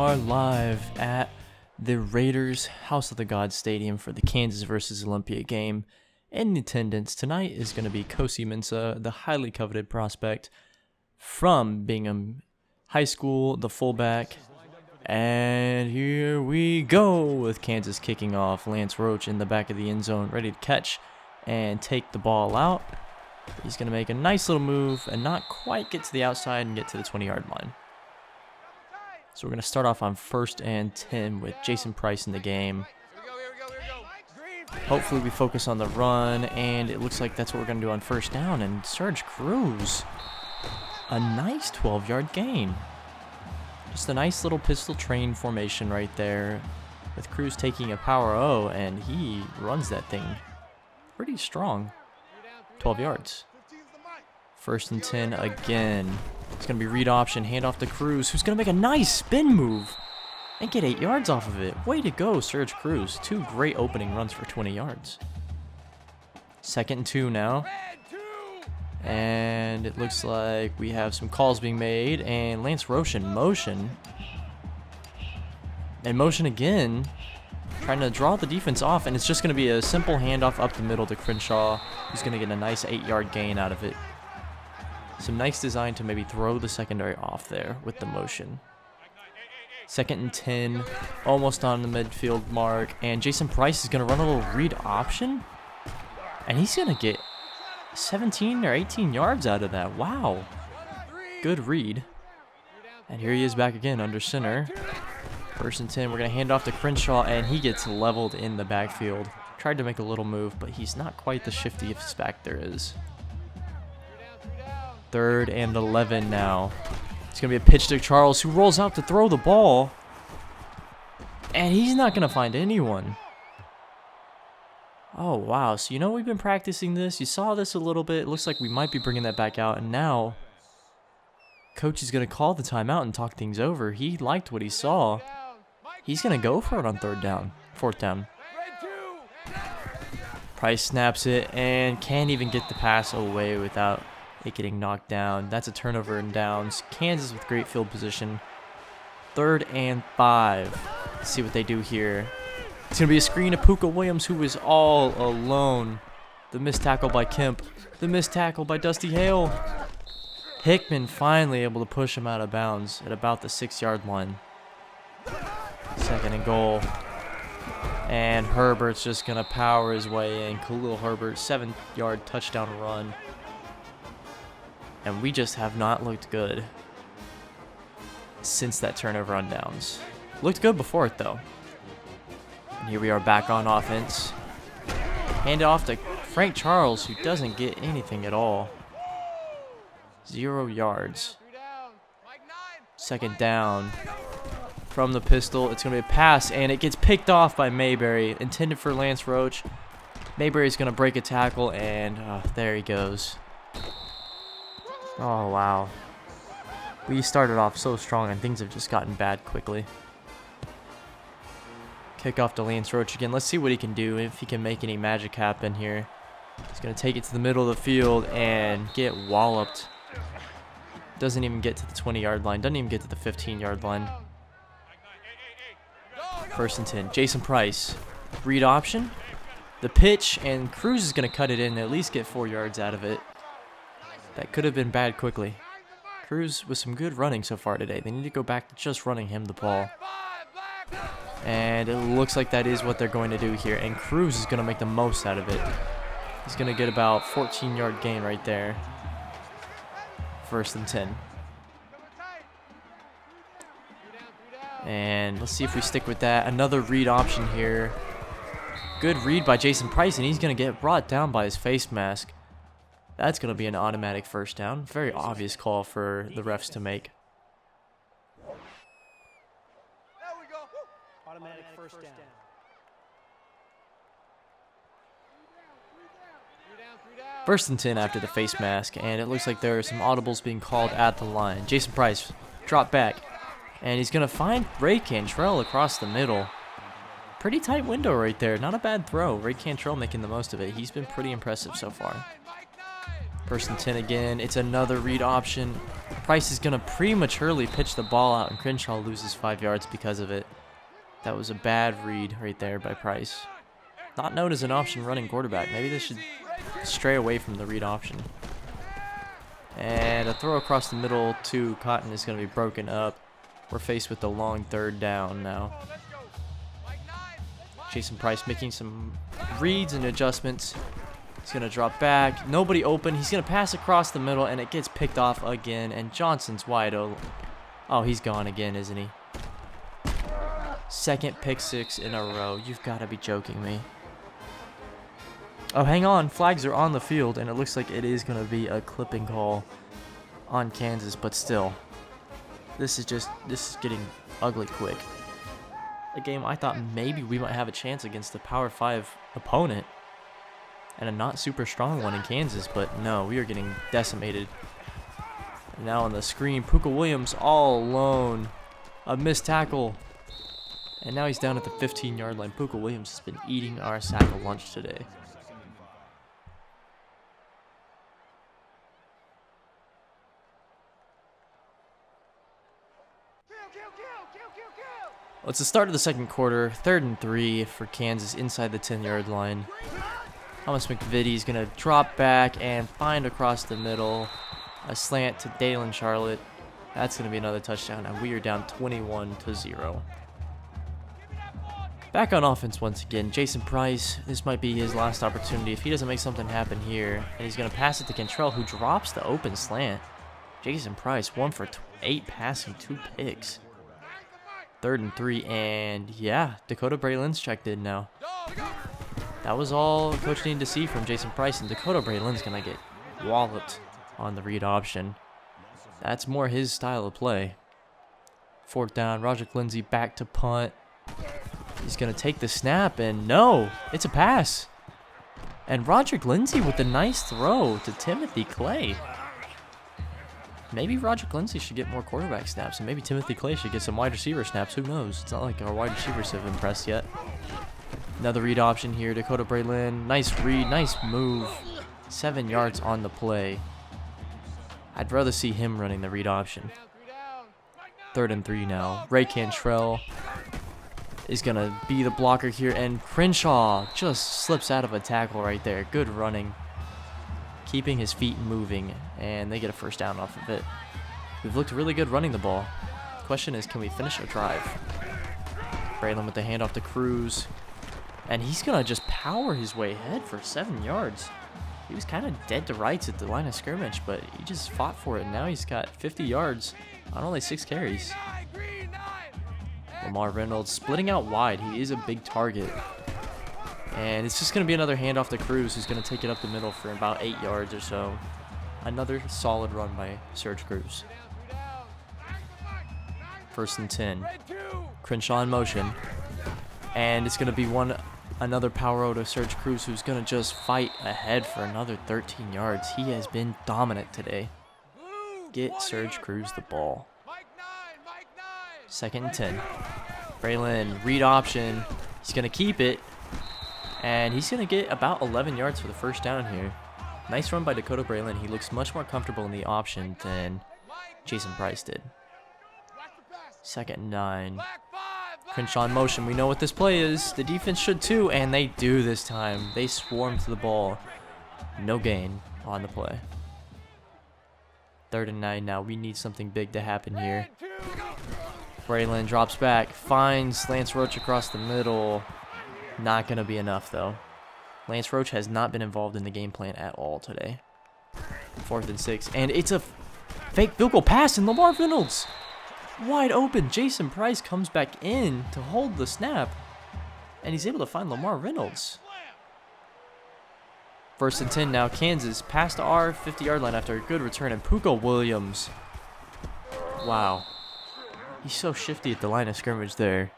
are live at the Raiders House of the Gods Stadium for the Kansas versus Olympia game. In attendance tonight is going to be Kosi Mensah, the highly coveted prospect from Bingham High School, the fullback. And here we go with Kansas kicking off. Lance Roach in the back of the end zone, ready to catch and take the ball out. He's going to make a nice little move and not quite get to the outside and get to the 20-yard line. So we're going to start off on 1st and 10 with Jason Price in the game. Hopefully we focus on the run, and it looks like that's what we're going to do on 1st down. And Serge Cruz, a nice 12-yard gain. Just a nice little pistol train formation right there, with Cruz taking a power O, and he runs that thing pretty strong. 12 yards. 1st and 10 again. It's going to be read option, handoff to Cruz, who's going to make a nice spin move and get 8 yards off of it. Way to go, Serge Cruz. 2 great opening runs for 20 yards. 2nd and 2 now. And it looks like we have some calls being made, and Lance Roach in motion. And motion again, trying to draw the defense off, and it's just going to be a simple handoff up the middle to Crenshaw, who's going to get a nice 8-yard gain out of it. Some nice design to maybe throw the secondary off there with the motion. 2nd and 10, almost on the midfield mark, and Jason Price is going to run a little read option, and he's going to get 17 or 18 yards out of that. Wow. Good read. And here he is back again under center. 1st and 10, we're going to hand off to Crenshaw, and he gets leveled in the backfield. Tried to make a little move, but he's not quite the shiftiest back there is. 3rd and 11 now. It's going to be a pitch to Charles, who rolls out to throw the ball. And he's not going to find anyone. Oh, wow. So, you know, we've been practicing this. You saw this a little bit. It looks like we might be bringing that back out. And now, coach is going to call the timeout and talk things over. He liked what he saw. He's going to go for it on 4th down. Price snaps it and can't even get the pass away without it getting knocked down. That's a turnover and downs. Kansas with great field position. 3rd and 5. Let's see what they do here. It's going to be a screen to Puka Williams, who is all alone. The missed tackle by Kemp. The missed tackle by Dusty Hale. Hickman finally able to push him out of bounds at about the 6-yard line. 2nd and goal. And Herbert's just going to power his way in. Khalil Herbert, 7-yard touchdown run. And we just have not looked good since that turnover on downs. Looked good before it, though. And here we are back on offense. Hand it off to Frank Charles, who doesn't get anything at all. 0 yards. 2nd down. From the pistol, it's going to be a pass, and it gets picked off by Mayberry. Intended for Lance Roach. Mayberry's going to break a tackle, and there he goes. Oh, wow. We started off so strong, and things have just gotten bad quickly. Kickoff to Lance Roach again. Let's see what he can do, if he can make any magic happen here. He's going to take it to the middle of the field and get walloped. Doesn't even get to the 20-yard line. Doesn't even get to the 15-yard line. 1st and 10. Jason Price. Read option. The pitch, and Cruz is going to cut it in and at least get 4 yards out of it. That could have been bad quickly. Cruz with some good running so far today. They need to go back to just running him the ball. And it looks like that is what they're going to do here. And Cruz is going to make the most out of it. He's going to get about 14-yard gain right there. 1st and 10. And let's see if we stick with that. Another read option here. Good read by Jason Price, and he's going to get brought down by his face mask. That's going to be an automatic 1st down. Very obvious call for the refs to make. Automatic 1st down. 1st and 10 after the face mask, and it looks like there are some audibles being called at the line. Jason Price, drop back, and he's going to find Ray Cantrell across the middle. Pretty tight window right there. Not a bad throw. Ray Cantrell making the most of it. He's been pretty impressive so far. 1st and 10 again. It's another read option. Price is going to prematurely pitch the ball out, and Crenshaw loses 5 yards because of it. That was a bad read right there by Price. Not known as an option running quarterback. Maybe they should stray away from the read option. And a throw across the middle to Cotton is going to be broken up. We're faced with the long 3rd down now. Jason Price making some reads and adjustments. He's going to drop back. Nobody open. He's going to pass across the middle, and it gets picked off again. And Johnson's wide open. Oh, he's gone again, isn't he? 2nd pick 6 in a row. You've got to be joking me. Oh, hang on. Flags are on the field, and it looks like it is going to be a clipping call on Kansas, but still. This is getting ugly quick. A game I thought maybe we might have a chance against a Power 5 opponent, and a not super strong one in Kansas, but no, we are getting decimated. And now on the screen, Puka Williams all alone. A missed tackle. And now he's down at the 15-yard line. Puka Williams has been eating our sack of lunch today. Well, it's the start of the 2nd quarter. 3rd and 3 for Kansas inside the 10-yard line. Thomas McVitie is going to drop back and find across the middle. A slant to Dalen Charlotte. That's going to be another touchdown, and we are down 21-0. Back on offense once again. Jason Price, this might be his last opportunity. If he doesn't make something happen here, and he's going to pass it to Cantrell, who drops the open slant. Jason Price, 1 for 8 passing, 2 picks. 3rd and 3, and yeah, Dakota Braylin's checked in now. That was all Coach needed to see from Jason Price, and Dakota Braylin's going to get walloped on the read option. That's more his style of play. 4th down, Roderick Lindsay back to punt. He's going to take the snap, and no, it's a pass. And Roderick Lindsay with a nice throw to Timothy Clay. Maybe Roderick Lindsay should get more quarterback snaps, and maybe Timothy Clay should get some wide receiver snaps. Who knows? It's not like our wide receivers have impressed yet. Another read option here. Dakota Braylin. Nice read. Nice move. 7 yards on the play. I'd rather see him running the read option. 3rd and 3 now. Ray Cantrell is going to be the blocker here, and Crenshaw just slips out of a tackle right there. Good running. Keeping his feet moving, and they get a 1st down off of it. We've looked really good running the ball. The question is, can we finish our drive? Braylon with the handoff to Cruz, and he's going to just power his way ahead for 7 yards. He was kind of dead to rights at the line of scrimmage, but he just fought for it, and now he's got 50 yards on only 6 carries. Lamar Reynolds splitting out wide. He is a big target. And it's just going to be another handoff to Cruz, who's going to take it up the middle for about 8 yards or so. Another solid run by Serge Cruz. 1st and 10. Crenshaw in motion. And it's going to be another power out of Serge Cruz, who's going to just fight ahead for another 13 yards. He has been dominant today. Get Serge Cruz the ball. 2nd and 10. Braylon, read option. He's going to keep it. And he's going to get about 11 yards for the 1st down here. Nice run by Dakota Braylon. He looks much more comfortable in the option than Jason Price did. 2nd and 9. Crenshaw in motion. We know what this play is. The defense should too, and they do this time. They swarm to the ball. No gain on the play. 3rd and 9 now. We need something big to happen here. Braylon drops back. Finds Lance Roach across the middle. Not going to be enough, though. Lance Roach has not been involved in the game plan at all today. 4th and 6. And it's a fake field goal pass, and Lamar Reynolds wide open. Jason Price comes back in to hold the snap, and he's able to find Lamar Reynolds. 1st and 10 now. Kansas past our 50-yard line after a good return, and Puka Williams. Wow. He's so shifty at the line of scrimmage there.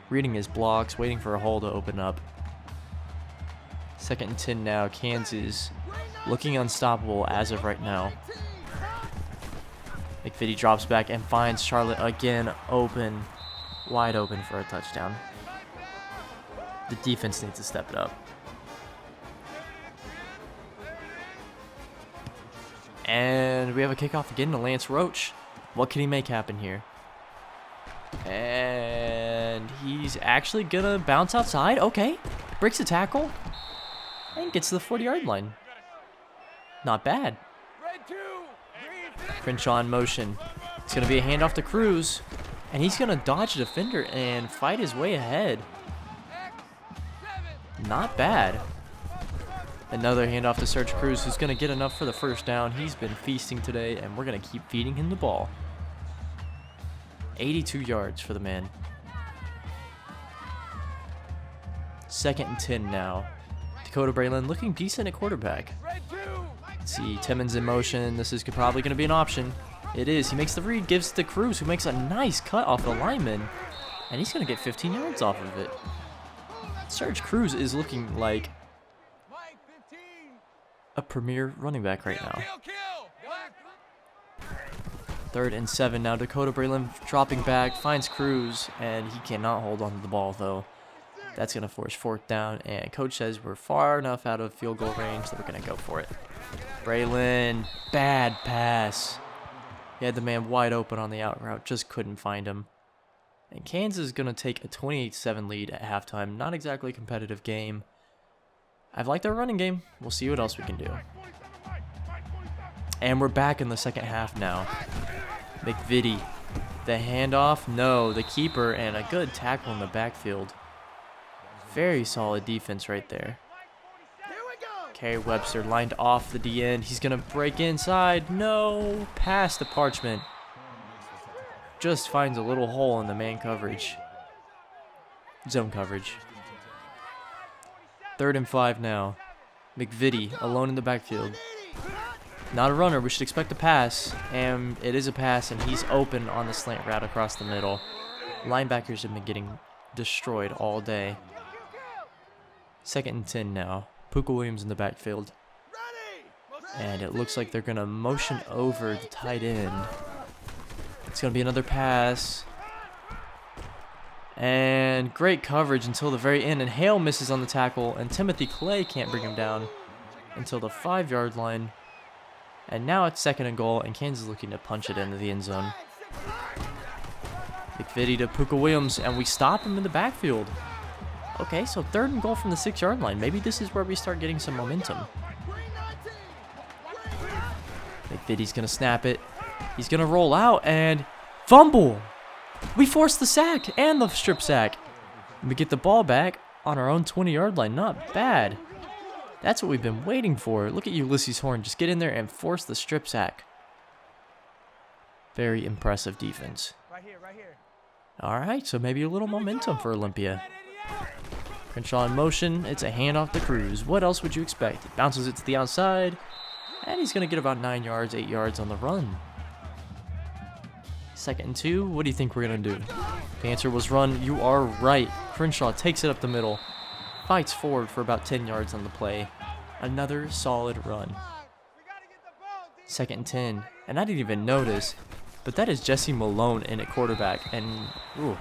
Reading his blocks, waiting for a hole to open up. 2nd and 10 now. Kansas looking unstoppable as of right now. McVitie drops back and finds Charlotte again open. Wide open for a touchdown. The defense needs to step it up. And we have a kickoff again to Lance Roach. What can he make happen here? And he's actually going to bounce outside. Okay. Breaks a tackle. And gets to the 40-yard line. Not bad. Crenshaw in motion. It's going to be a handoff to Cruz. And he's going to dodge a defender and fight his way ahead. Not bad. Another handoff to Serge Cruz, who's going to get enough for the first down. He's been feasting today, and we're going to keep feeding him the ball. 82 yards for the man. 2nd and 10 now. Dakota Braylon looking decent at quarterback. Let's see, Timmons in motion. This is probably going to be an option. It is. He makes the read, gives to Cruz, who makes a nice cut off the lineman. And he's going to get 15 yards off of it. Serge Cruz is looking like a premier running back right now. 3rd and 7 now. Dakota Braylon dropping back, finds Cruz, and he cannot hold on to the ball, though. That's going to force 4th down, and coach says we're far enough out of field goal range that we're going to go for it. Braylon, bad pass. He had the man wide open on the out route, just couldn't find him. And Kansas is going to take a 28-7 lead at halftime. Not exactly a competitive game. I've liked our running game. We'll see what else we can do. And we're back in the second half now. McVitie. The handoff. No, the keeper and a good tackle in the backfield. Very solid defense right there. Kerry Webster lined off the D end. He's going to break inside. No. Pass the Parchment. Just finds a little hole in the man coverage. Zone coverage. 3rd and 5 now. McVitie alone in the backfield. Not a runner. We should expect a pass. And it is a pass, and he's open on the slant route across the middle. Linebackers have been getting destroyed all day. 2nd and 10 now. Puka Williams in the backfield. And it looks like they're going to motion over the tight end. It's going to be another pass. And great coverage until the very end. And Hale misses on the tackle. And Timothy Clay can't bring him down until the 5-yard line. And now it's 2nd and goal. And Kansas is looking to punch it into the end zone. McVitie to Puka Williams. And we stop him in the backfield. Okay, so 3rd and goal from the 6-yard line. Maybe this is where we start getting some momentum. McVitie's going to snap it. He's going to roll out and fumble. We force the sack and the strip sack. We get the ball back on our own 20-yard line. Not bad. That's what we've been waiting for. Look at Ulysses Horn. Just get in there and force the strip sack. Very impressive defense. Right here. All right, so maybe a little momentum for Olympia. Crenshaw in motion. It's a handoff to Cruz. What else would you expect? He bounces it to the outside. And he's going to get about 9 yards, 8 yards on the run. 2nd and 2. What do you think we're going to do? The answer was run. You are right. Crenshaw takes it up the middle. Fights forward for about 10 yards on the play. Another solid run. 2nd and 10. And I didn't even notice, but that is Jesse Malone in at quarterback. And, ooh.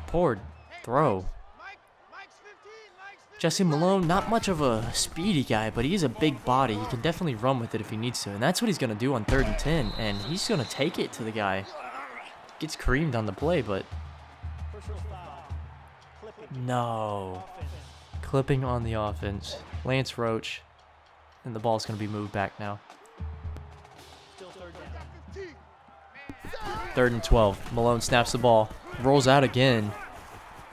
Poor throw. Jesse Malone, not much of a speedy guy, but he's a big body. He can definitely run with it if he needs to. And that's what he's going to do on 3rd and 10. And he's going to take it to the guy. Gets creamed on the play, but... No. Clipping on the offense. Lance Roach. And the ball's going to be moved back now. 3rd and 12. Malone snaps the ball. Rolls out again.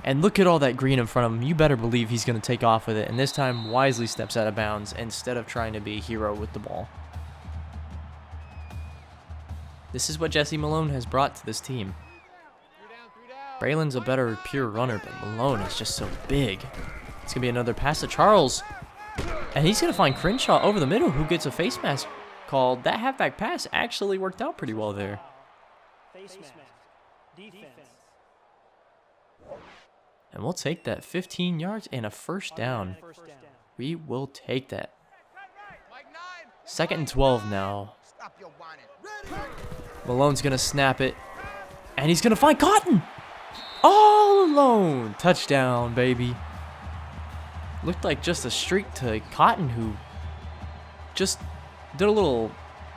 And look at all that green in front of him. You better believe he's going to take off with it. And this time, wisely steps out of bounds instead of trying to be a hero with the ball. This is what Jesse Malone has brought to this team. Braylon's a better pure runner, but Malone is just so big. It's going to be another pass to Charles. And he's going to find Crenshaw over the middle, who gets a face mask called. That halfback pass actually worked out pretty well there. Face mask. Defense. And we'll take that 15 yards and a first down. We will take that. 2nd and 12 now. Malone's going to snap it. And he's going to find Cotton. All alone. Touchdown, baby. Looked like just a streak to Cotton, who just Did a little...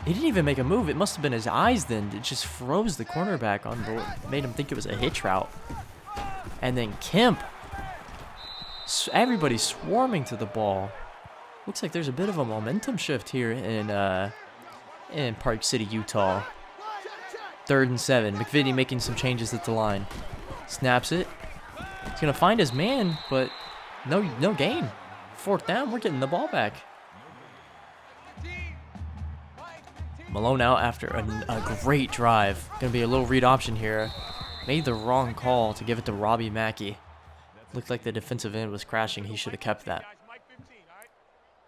He didn't even make a move. It must have been his eyes then. It just froze the cornerback on the... Made him think it was a hitch route. And then Kemp. Everybody's swarming to the ball. Looks like there's a bit of a momentum shift here in Park City, Utah. 3rd and 7. McVitie making some changes at the line. Snaps it. He's going to find his man, but no gain. 4th down, we're getting the ball back. Malone out after a great drive. Going to be a little read option here. Made the wrong call to give it to Robbie Mackey. Looked like the defensive end was crashing. He should have kept that.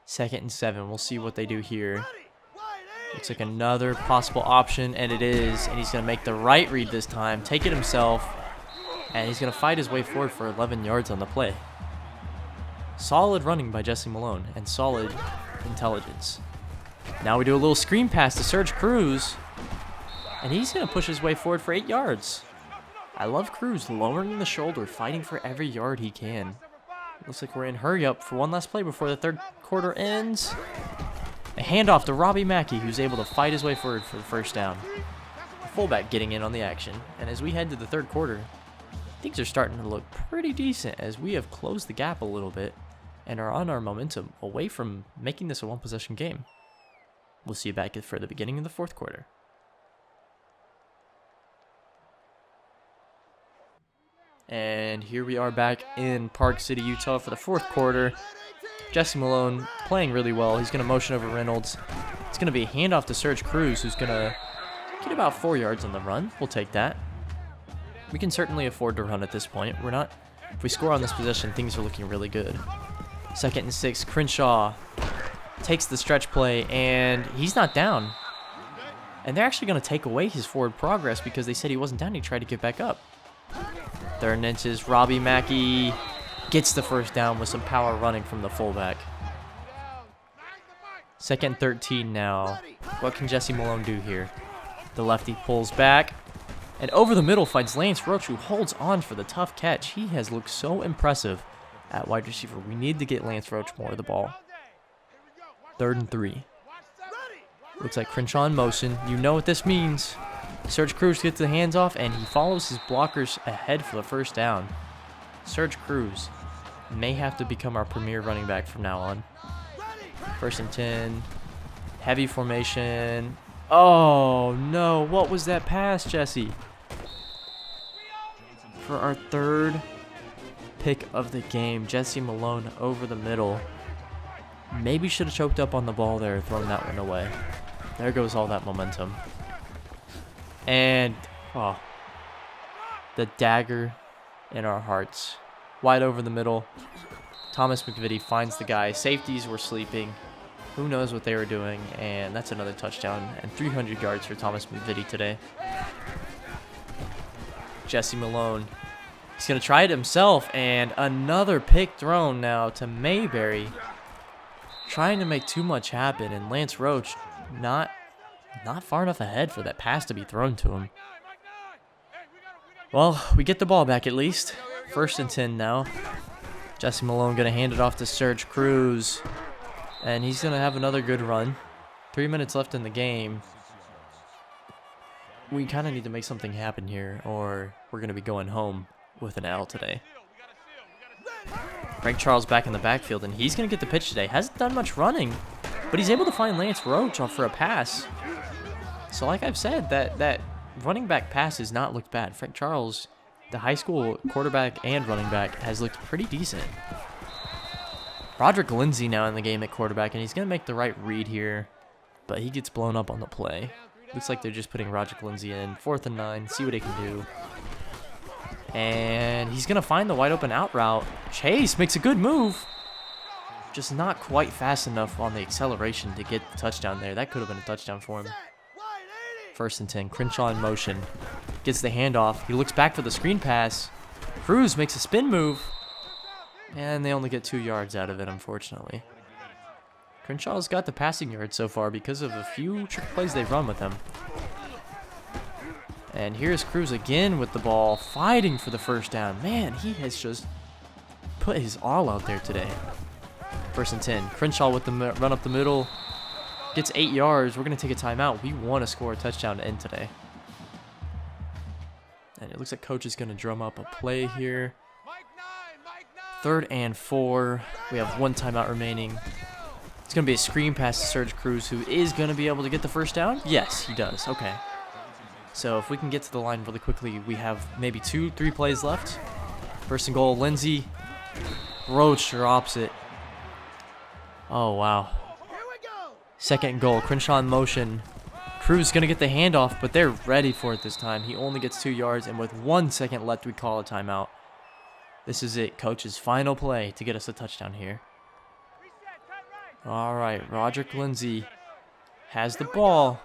2nd and 7. We'll see what they do here. Looks like another possible option, and it is. And he's going to make the right read this time. Take it himself. And he's going to fight his way forward for 11 yards on the play. Solid running by Jesse Malone and solid intelligence. Now we do a little screen pass to Serge Cruz. And he's going to push his way forward for 8 yards. I love Cruz lowering the shoulder, fighting for every yard he can. Looks like we're in hurry up for one last play before the 3rd quarter ends. A handoff to Robbie Mackey, who's able to fight his way forward for the 1st down. The fullback getting in on the action. And as we head to the 3rd quarter, things are starting to look pretty decent as we have closed the gap a little bit and are on our momentum away from making this a one-possession game. We'll see you back for the beginning of the 4th quarter. And here we are back in Park City, Utah for the 4th quarter. Jesse Malone playing really well. He's going to motion over Reynolds. It's going to be a handoff to Serge Cruz, who's going to get about 4 yards on the run. We'll take that. We can certainly afford to run at this point. We're not... If we score on this possession, things are looking really good. 2nd and 6. Crenshaw takes the stretch play, and he's not down. And they're actually going to take away his forward progress because they said he wasn't down. He tried to get back up. 3rd and inches. Robbie Mackey gets the 1st down with some power running from the fullback. 2nd and 13 now. What can Jesse Malone do here? The lefty pulls back. And over the middle finds Lance Roach, who holds on for the tough catch. He has looked so impressive at wide receiver. We need to get Lance Roach more of the ball. 3rd and 3. Looks like Crenshaw in motion. You know what this means. Serge Cruz gets the hands off, and he follows his blockers ahead for the 1st down. Serge Cruz may have to become our premier running back from now on. 1st and 10. Heavy formation. Oh, no. What was that pass, Jesse? For our 3rd pick of the game, Jesse Malone over the middle. Maybe should have choked up on the ball there, throwing that one away. There goes all that momentum. And, oh, the dagger in our hearts. Wide over the middle. Thomas McVitie finds the guy. Safeties were sleeping. Who knows what they were doing. And that's another touchdown. And 300 yards for Thomas McVitie today. Jesse Malone. He's going to try it himself. And another pick thrown now to Mayberry. Trying to make too much happen. And Lance Roach not far enough ahead for that pass to be thrown to him. Well, we get the ball back at least. 1st and 10 now. Jesse Malone going to hand it off to Serge Cruz. And he's going to have another good run. 3 minutes left in the game. We kind of need to make something happen here, or we're going to be going home with an L today. Frank Charles back in the backfield, and he's going to get the pitch today. Hasn't done much running, but he's able to find Lance Roach off for a pass. So like I've said, that running back pass has not looked bad. Frank Charles, the high school quarterback and running back, has looked pretty decent. Roderick Lindsay now in the game at quarterback, and he's going to make the right read here, but he gets blown up on the play. Looks like they're just putting Roderick Lindsay in. 4th and 9, see what he can do. And he's going to find the wide open out route. Chase makes a good move. Just not quite fast enough on the acceleration to get the touchdown there. That could have been a touchdown for him. 1st and 10, Crenshaw in motion. Gets the handoff. He looks back for the screen pass. Cruz makes a spin move. And they only get 2 yards out of it, unfortunately. Crenshaw's got the passing yards so far because of a few trick plays they've run with him. And here's Cruz again with the ball, fighting for the 1st down. Man, he has just put his all out there today. 1st and 10. Crenshaw with the run up the middle. gets 8 yards. We're going to take a timeout. We want to score a touchdown to end today. And it looks like coach is going to drum up a play here. 3rd and 4. We have 1 timeout remaining. It's going to be a screen pass to Serge Cruz, who is going to be able to get the first down. Yes, he does. Okay. So if we can get to the line really quickly, we have maybe 2-3 plays left. 1st and goal. Lindsey. Roach drops it. Oh, wow. 2nd and goal. Crenshaw in motion. Cruz is going to get the handoff, but they're ready for it this time. He only gets 2 yards, and with 1 second left, we call a timeout. This is it. Coach's final play to get us a touchdown here. All right. Roderick Lindsey has the ball.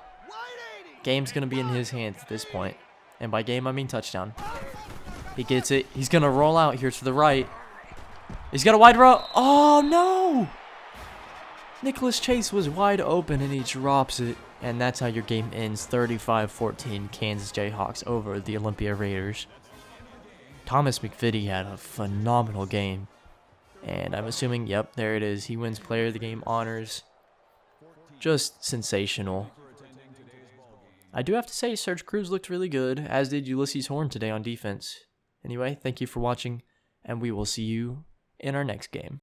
Game's going to be in his hands at this point. And by game, I mean touchdown. He gets it. He's going to roll out here to the right. He's got a wide route. Oh, no! Nicholas Chase was wide open, and he drops it. And that's how your game ends. 35-14, Kansas Jayhawks over the Olympia Raiders. Thomas McVitie had a phenomenal game. And I'm assuming, yep, there it is. He wins Player of the Game honors. Just sensational. I do have to say, Serge Cruz looked really good, as did Ulysses Horn today on defense. Anyway, thank you for watching, and we will see you in our next game.